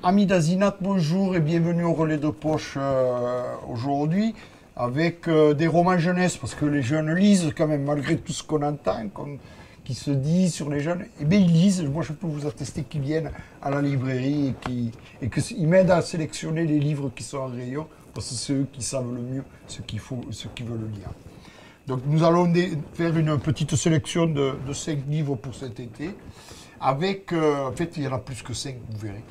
Amis d'Azinat, bonjour et bienvenue au relais de poche aujourd'hui avec des romans jeunesse parce que les jeunes lisent quand même malgré tout ce qu'on entend, qui se dit sur les jeunes. Eh bien ils lisent, moi je peux vous attester qu'ils viennent à la librairie et qu'ils m'aident à sélectionner les livres qui sont en rayon parce que c'est eux qui savent le mieux ce qu'il faut, ce qu'ils veulent lire. Donc nous allons faire une petite sélection de 5 livres pour cet été. Avec, en fait, il y en a plus que 5, vous verrez.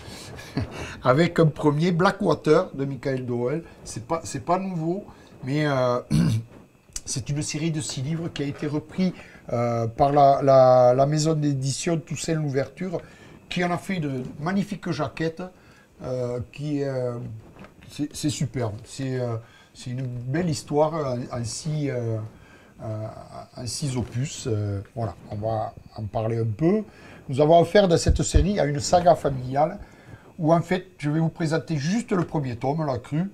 Avec un premier, Blackwater, de Michael Doyle. C'est pas nouveau, mais c'est une série de 6 livres qui a été repris par la maison d'édition Toussaint Louverture, qui en a fait de magnifiques jaquettes. C'est superbe. C'est une belle histoire en 6 opus. Voilà, on va en parler un peu. Nous avons affaire dans cette série à une saga familiale où en fait je vais vous présenter juste le premier tome, La Crue,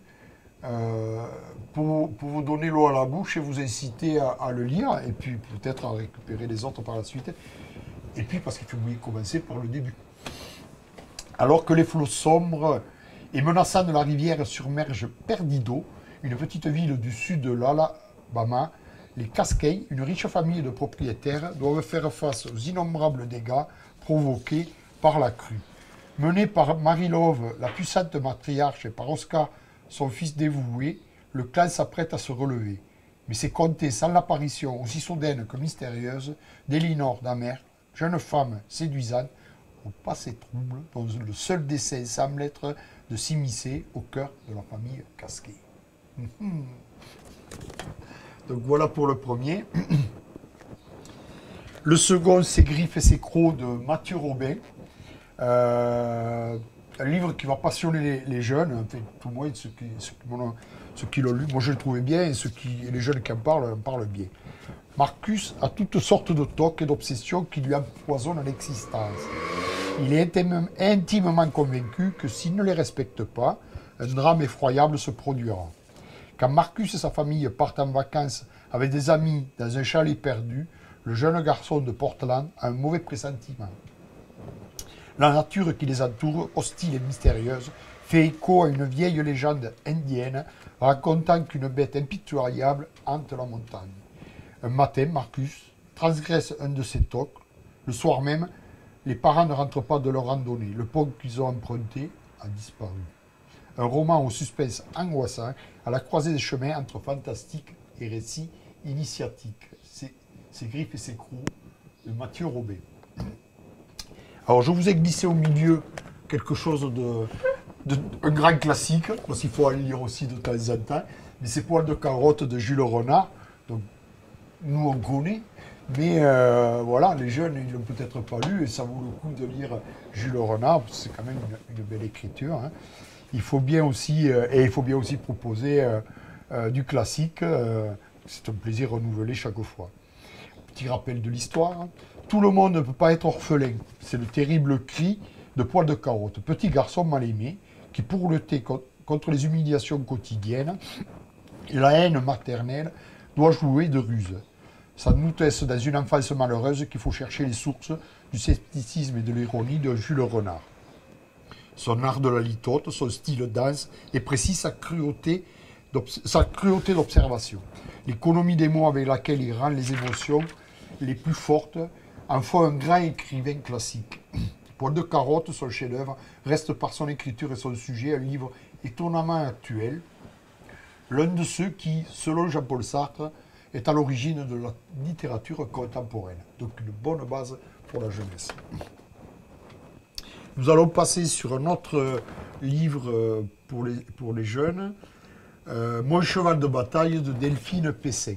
pour vous donner l'eau à la bouche et vous inciter à le lire et puis peut-être à récupérer les autres par la suite. Et puis parce qu'il faut bien commencer par le début. Alors que les flots sombres et menaçants de la rivière submergent Perdido, une petite ville du sud de l'Alabama, les Cascais, une riche famille de propriétaires, doivent faire face aux innombrables dégâts provoqués par la crue. Menée par Mary Love, la puissante matriarche, et par Oscar, son fils dévoué, le clan s'apprête à se relever. Mais c'est compté sans l'apparition aussi soudaine que mystérieuse d'Elinor Damer, jeune femme séduisante, au passé trouble, dont le seul dessein semble être de s'immiscer au cœur de la famille Casquet. Donc voilà pour le premier. Le second, c'est Griffes et ses crocs de Mathieu Robin. Un livre qui va passionner les jeunes, enfin, tout le monde, ceux qui l'ont lu. Moi je le trouvais bien et les jeunes qui en parlent bien. Marcus a toutes sortes de tocs et d'obsessions qui lui empoisonnent l'existence. Il est intimement convaincu que s'il ne les respecte pas, un drame effroyable se produira. Quand Marcus et sa famille partent en vacances avec des amis dans un chalet perdu, le jeune garçon de Portland a un mauvais pressentiment. La nature qui les entoure, hostile et mystérieuse, fait écho à une vieille légende indienne racontant qu'une bête impitoyable hante la montagne. Un matin, Marcus transgresse un de ces tocs. Le soir même, les parents ne rentrent pas de leur randonnée. Le pont qu'ils ont emprunté a disparu. Un roman au suspense angoissant, à la croisée des chemins entre fantastique et récit initiatique. C'est Griffes et ses crocs de Mathieu Robin. Alors je vous ai glissé au milieu quelque chose un grand classique, parce qu'il faut en lire aussi de temps en temps, mais c'est Poil de carotte de Jules Renard. Donc nous on connaît, mais voilà, les jeunes ils l'ont peut-être pas lu et ça vaut le coup de lire Jules Renard, parce que c'est quand même une belle écriture. Hein. Il faut bien aussi proposer du classique. C'est un plaisir renouvelé chaque fois. Petit rappel de l'histoire. Tout le monde ne peut pas être orphelin. C'est le terrible cri de Poil de carotte, petit garçon mal aimé, qui pour lutter contre les humiliations quotidiennes et la haine maternelle, doit jouer de ruse. Ça nous teste dans une enfance malheureuse qu'il faut chercher les sources du scepticisme et de l'ironie de Jules Renard. Son art de la litote, son style dense et précis, sa cruauté d'observation. L'économie des mots avec laquelle il rend les émotions les plus fortes en font un grand écrivain classique. Poil de carotte, son chef-d'œuvre, reste par son écriture et son sujet un livre étonnamment actuel. L'un de ceux qui, selon Jean-Paul Sartre, est à l'origine de la littérature contemporaine. Donc une bonne base pour la jeunesse. Nous allons passer sur un autre livre pour les jeunes, Mon cheval de bataille de Delphine Pessin.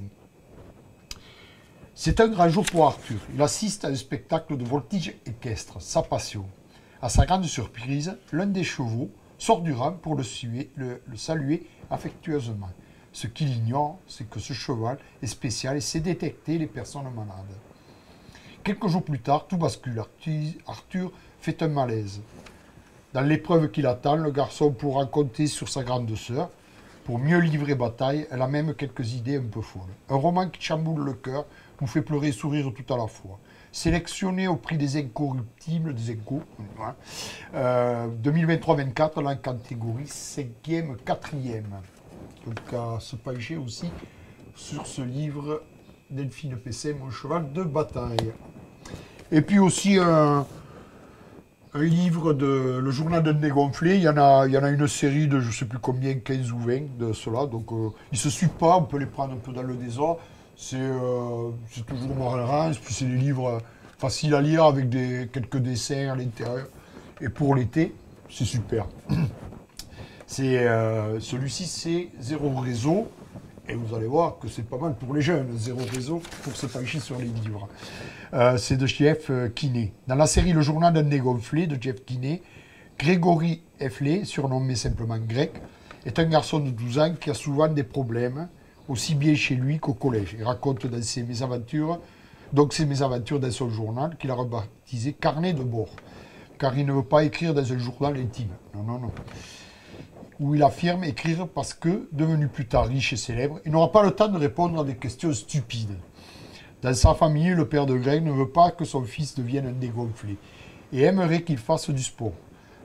C'est un grand jour pour Arthur. Il assiste à un spectacle de voltige équestre, sa passion. À sa grande surprise, l'un des chevaux sort du rang pour le saluer affectueusement. Ce qu'il ignore, c'est que ce cheval est spécial et sait détecter les personnes malades. Quelques jours plus tard, tout bascule. Arthur fait un malaise. Dans l'épreuve qui l'attend, le garçon pourra compter sur sa grande sœur. Pour mieux livrer bataille, elle a même quelques idées un peu folles. Un roman qui chamboule le cœur, nous fait pleurer et sourire tout à la fois. sélectionné au prix des incorruptibles, des Inco, 2023-24 dans la catégorie 5e, 4e. Donc à se pencher aussi sur ce livre Delphine Pesset, Mon cheval de bataille. Et puis aussi un livre de Le journal d'un dégonflé. Il y en a une série de je ne sais plus combien, 15 ou 20 de cela. Donc ils ne se suivent pas, on peut les prendre un peu dans le désordre. C'est toujours marrant, puis c'est des livres faciles à lire avec quelques dessins à l'intérieur. Et pour l'été, c'est super. Celui-ci, c'est Zéro réseau. Et vous allez voir que c'est pas mal pour les jeunes, Zéro réseau, pour se pencher sur les livres. C'est de Jeff Kinney. Dans la série Le journal d'un dégonflé de Jeff Kinney, Grégory Effley, surnommé simplement Greg, est un garçon de 12 ans qui a souvent des problèmes, aussi bien chez lui qu'au collège. Il raconte dans ses mésaventures dans son journal, qu'il a rebaptisé Carnet de bord, car il ne veut pas écrire dans un journal intime. Non, non, non. Où il affirme écrire parce que, devenu plus tard riche et célèbre, il n'aura pas le temps de répondre à des questions stupides. Dans sa famille, le père de Greg ne veut pas que son fils devienne un dégonflé et aimerait qu'il fasse du sport.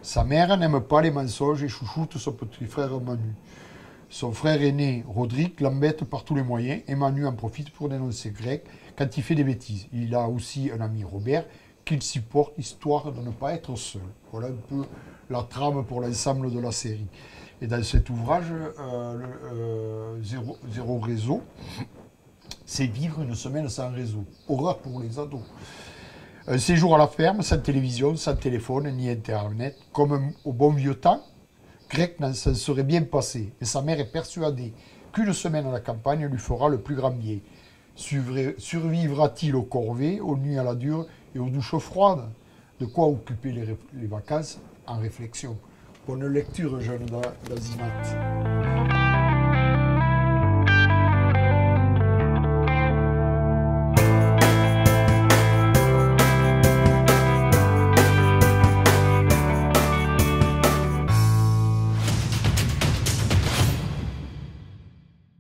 Sa mère n'aime pas les mensonges et chouchoute son petit frère Manu. Son frère aîné, Rodrigue, l'embête par tous les moyens et Manu en profite pour dénoncer Greg quand il fait des bêtises. Il a aussi un ami, Robert, qu'il supporte histoire de ne pas être seul. Voilà un peu la trame pour l'ensemble de la série. Et dans cet ouvrage, Zéro réseau, c'est vivre une semaine sans réseau. Horreur pour les ados. Un séjour à la ferme, sans télévision, sans téléphone, ni internet. Comme au bon vieux temps, Greg s'en serait bien passé. Mais sa mère est persuadée qu'une semaine à la campagne lui fera le plus grand bien. Survivra-t-il aux corvées, aux nuits à la dure et aux douches froides? De quoi occuper les vacances en réflexion. Bonne lecture, jeune d'Azimat.